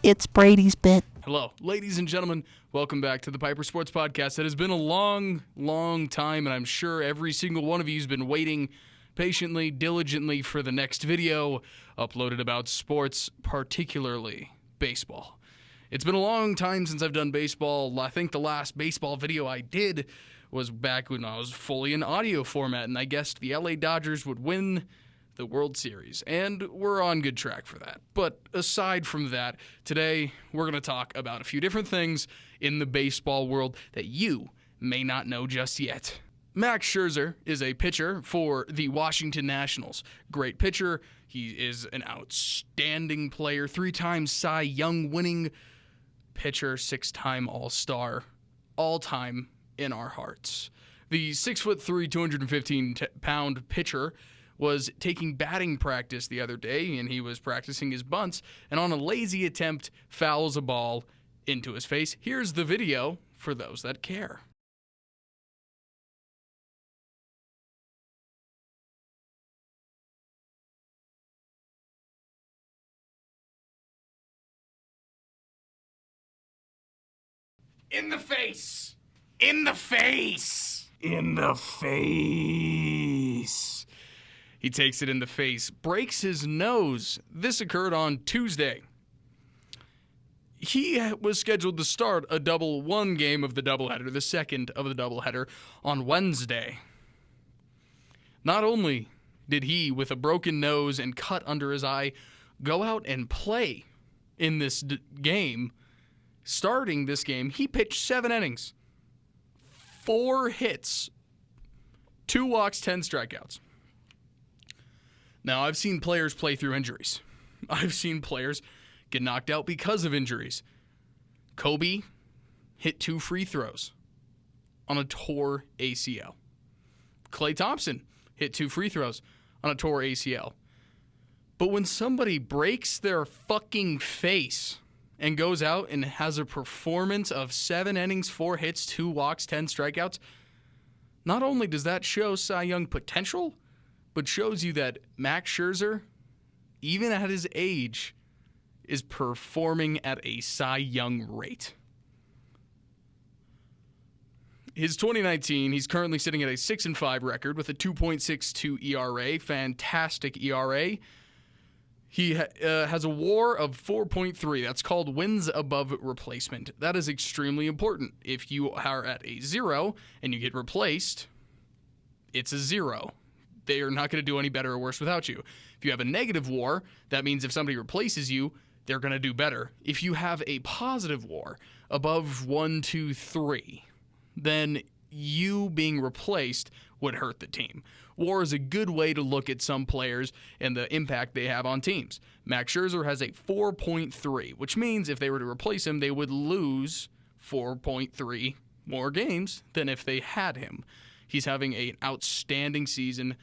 It's Brady's bit. Hello, ladies and gentlemen. Welcome back to the Piper Sports Podcast. It has been a long, long time, and I'm sure every single one of you has been waiting patiently, diligently for the next video uploaded about sports, particularly baseball. It's been a long time since I've done baseball. I think the last baseball video I did was back when I was fully in audio format, and I guessed the LA Dodgers would win the World Series, and we're on good track for that. But aside from that, today we're going to talk about a few different things in the baseball world that you may not know just yet. Max Scherzer is a pitcher for the Washington Nationals. Great pitcher. He is an outstanding player, 3-time Cy Young winning pitcher, 6-time All-Star, all-time in our hearts. The 6'3", 215-pound pitcher was taking batting practice the other day, and he was practicing his bunts, and on a lazy attempt, fouls a ball into his face. Here's the video for those that care. In the face! In the face! In the face! He takes it in the face, breaks his nose. This occurred on Tuesday. He was scheduled to start a one game of the doubleheader, the second of the doubleheader, on Wednesday. Not only did he, with a broken nose and cut under his eye, go out and play in this game, starting this game, he pitched 7 innings, 4 hits, 2 walks, 10 strikeouts. Now, I've seen players play through injuries. I've seen players get knocked out because of injuries. Kobe hit 2 free throws on a tore ACL. Klay Thompson hit 2 free throws on a tore ACL. But when somebody breaks their fucking face and goes out and has a performance of 7 innings, 4 hits, 2 walks, 10 strikeouts, not only does that show Cy Young potential, but shows you that Max Scherzer, even at his age, is performing at a Cy Young rate. His 2019, he's currently sitting at a 6-5 record with a 2.62 ERA, fantastic ERA. He has a WAR of 4.3. That's called wins above replacement. That is extremely important. If you are at a 0 and you get replaced, it's a 0. They are not going to do any better or worse without you. If you have a negative WAR, that means if somebody replaces you, they're going to do better. If you have a positive WAR above 1, 2, 3, then you being replaced would hurt the team. WAR is a good way to look at some players and the impact they have on teams. Max Scherzer has a 4.3, which means if they were to replace him, they would lose 4.3 more games than if they had him. He's having an outstanding season,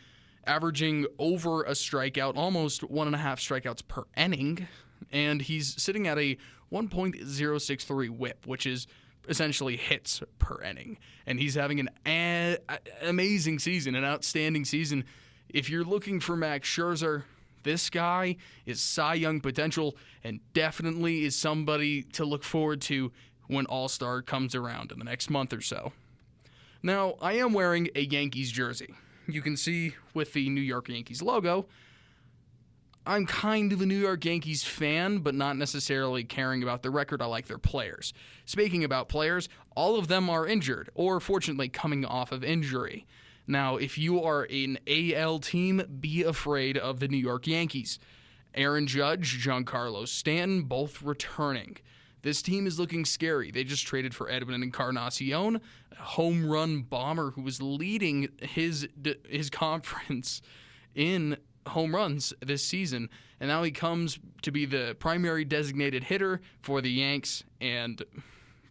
averaging over a strikeout, almost 1.5 strikeouts per inning, and he's sitting at a 1.063 whip, which is essentially hits per inning. And he's having an amazing season, an outstanding season. If you're looking for Max Scherzer, this guy is Cy Young potential and definitely is somebody to look forward to when All-Star comes around in the next month or so. Now, I am wearing a Yankees jersey. You can see with the New York Yankees logo, I'm kind of a New York Yankees fan, but not necessarily caring about the record. I like their players. Speaking about players, all of them are injured, or fortunately coming off of injury. Now, if you are an AL team, be afraid of the New York Yankees. Aaron Judge, Giancarlo Stanton, both returning. This team is looking scary. They just traded for Edwin Encarnacion, a home run bomber who was leading his conference in home runs this season, and now he comes to be the primary designated hitter for the Yanks, and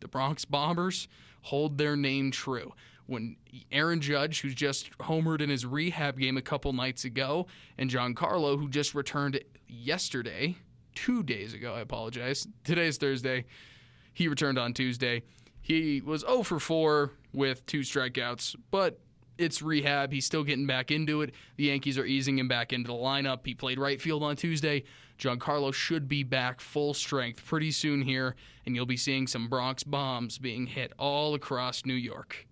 the Bronx Bombers hold their name true. When Aaron Judge, who's just homered in his rehab game a couple nights ago, and Giancarlo, who just returned yesterday, 2 days ago, I apologize. Today's Thursday. He returned on Tuesday. He was 0 for 4 with 2 strikeouts, but it's rehab. He's still getting back into it. The Yankees are easing him back into the lineup. He played right field on Tuesday. Giancarlo should be back full strength pretty soon here, and you'll be seeing some Bronx bombs being hit all across New York.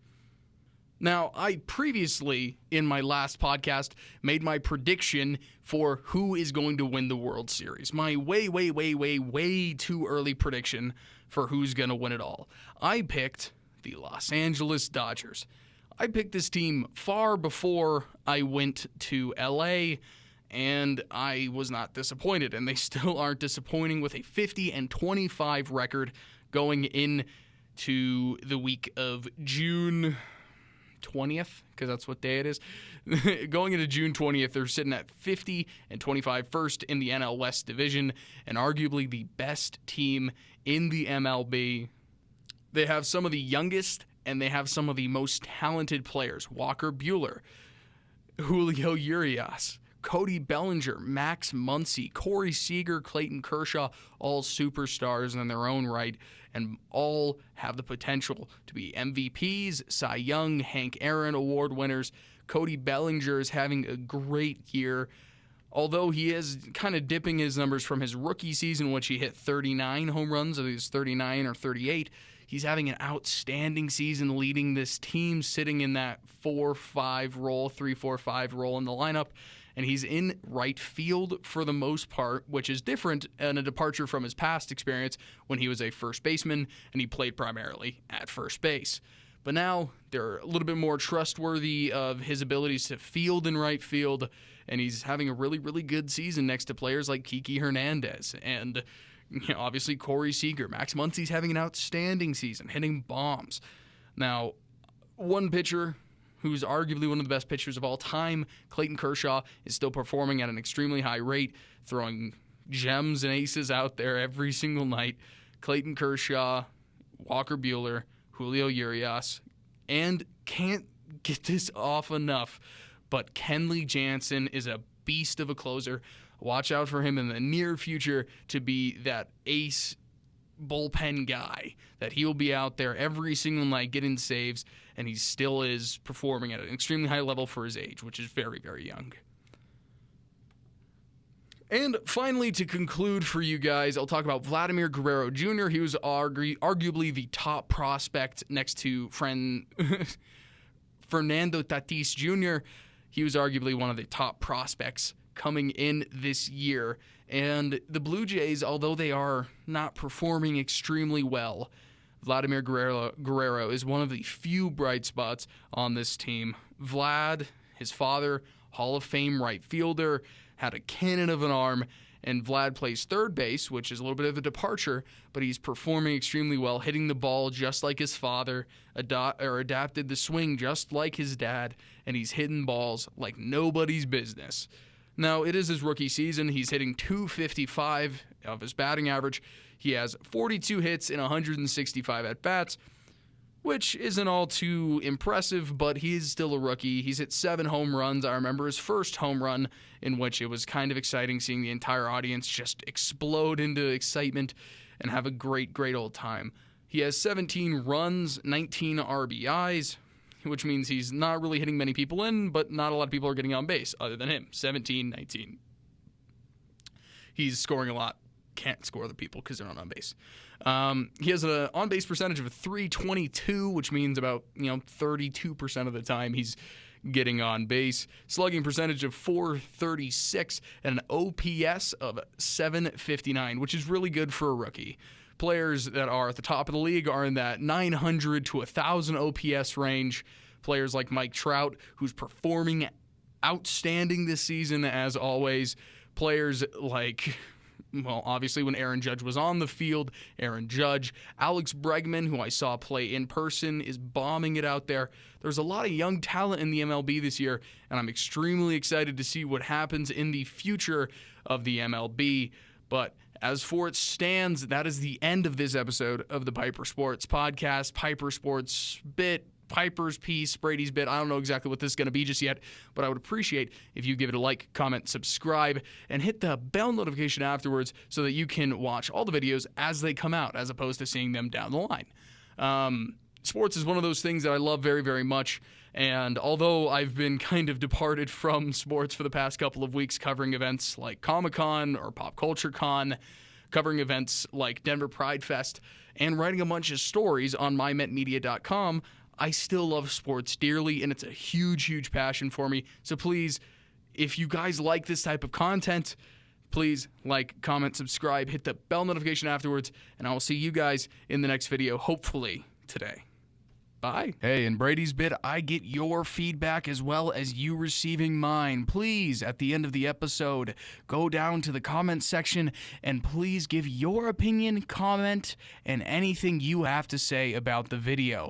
Now, I previously, in my last podcast, made my prediction for who is going to win the World Series. My way too early prediction for who's going to win it all. I picked the Los Angeles Dodgers. I picked this team far before I went to LA, and I was not disappointed, and they still aren't disappointing with a 50-25 record going into the week of June 20th, because that's what day it is. Going into June 20th, they're sitting at 50-25, first in the NL West division, and arguably the best team in the MLB. They have some of the youngest and they have some of the most talented players. Walker Buehler, Julio Urias, Cody Bellinger, Max Muncy, Corey Seager, Clayton Kershaw, all superstars in their own right, and all have the potential to be MVPs, Cy Young, Hank Aaron award winners. Cody Bellinger is having a great year, although he is kind of dipping his numbers from his rookie season, which he hit 39 home runs, I think it was 39 or 38. He's having an outstanding season leading this team, sitting in that 4-5 role, 3-4-5 role in the lineup. And he's in right field for the most part, which is different and a departure from his past experience when he was a first baseman and he played primarily at first base. But now they're a little bit more trustworthy of his abilities to field in right field, and he's having a really, really good season next to players like Kiki Hernandez and obviously Corey Seager. Max Muncy's having an outstanding season, hitting bombs. Now, one pitcher who's arguably one of the best pitchers of all time, Clayton Kershaw, is still performing at an extremely high rate, throwing gems and aces out there every single night. Clayton Kershaw, Walker Buehler, Julio Urias, and can't get this off enough, but Kenley Jansen is a beast of a closer. Watch out for him in the near future to be that ace bullpen guy, that he will be out there every single night getting saves, and he still is performing at an extremely high level for his age, which is very, very young. And finally, to conclude for you guys, I'll talk about Vladimir Guerrero Jr. He was arguably the top prospect next to Fernando Tatis Jr. He was arguably one of the top prospects coming in this year. And the Blue Jays, although they are not performing extremely well, Vladimir Guerrero is one of the few bright spots on this team. Vlad, his father, Hall of Fame right fielder, had a cannon of an arm, and Vlad plays third base, which is a little bit of a departure, but he's performing extremely well, hitting the ball just like his father, adapted the swing just like his dad, and he's hitting balls like nobody's business. Now, it is his rookie season. He's hitting .255 of his batting average. He has 42 hits in 165 at-bats, which isn't all too impressive, but he's still a rookie. He's hit 7 home runs. I remember his first home run, in which it was kind of exciting seeing the entire audience just explode into excitement and have a great, great old time. He has 17 runs, 19 RBIs, which means he's not really hitting many people in, but not a lot of people are getting on base other than him. 17, 19. He's scoring a lot. Can't score the people because they're not on base. He has an on-base percentage of .322, which means about 32% of the time he's getting on base. Slugging percentage of .436 and an OPS of .759, which is really good for a rookie. Players that are at the top of the league are in that 900 to 1,000 OPS range. Players like Mike Trout, who's performing outstanding this season as always. Players like, well, obviously when Aaron Judge was on the field, Aaron Judge. Alex Bregman, who I saw play in person, is bombing it out there. There's a lot of young talent in the MLB this year, and I'm extremely excited to see what happens in the future of the MLB. But as for it stands, that is the end of this episode of the Piper Sports Podcast. Piper Sports Bit, Piper's Piece, Brady's Bit. I don't know exactly what this is going to be just yet, but I would appreciate if you give it a like, comment, subscribe, and hit the bell notification afterwards so that you can watch all the videos as they come out, as opposed to seeing them down the line. Sports is one of those things that I love very, very much, And although I've been kind of departed from sports for the past couple of weeks, covering events like Comic-Con or Pop Culture Con, covering events like Denver Pride Fest, and writing a bunch of stories on mymetmedia.com, I still love sports dearly, and it's a huge, huge passion for me. So please, if you guys like this type of content, please like, comment, subscribe, hit the bell notification afterwards, and I will see you guys in the next video, hopefully today. Bye. Hey, in Brady's Bit, I get your feedback as well as you receiving mine. Please, at the end of the episode, go down to the comment section and please give your opinion, comment, and anything you have to say about the video.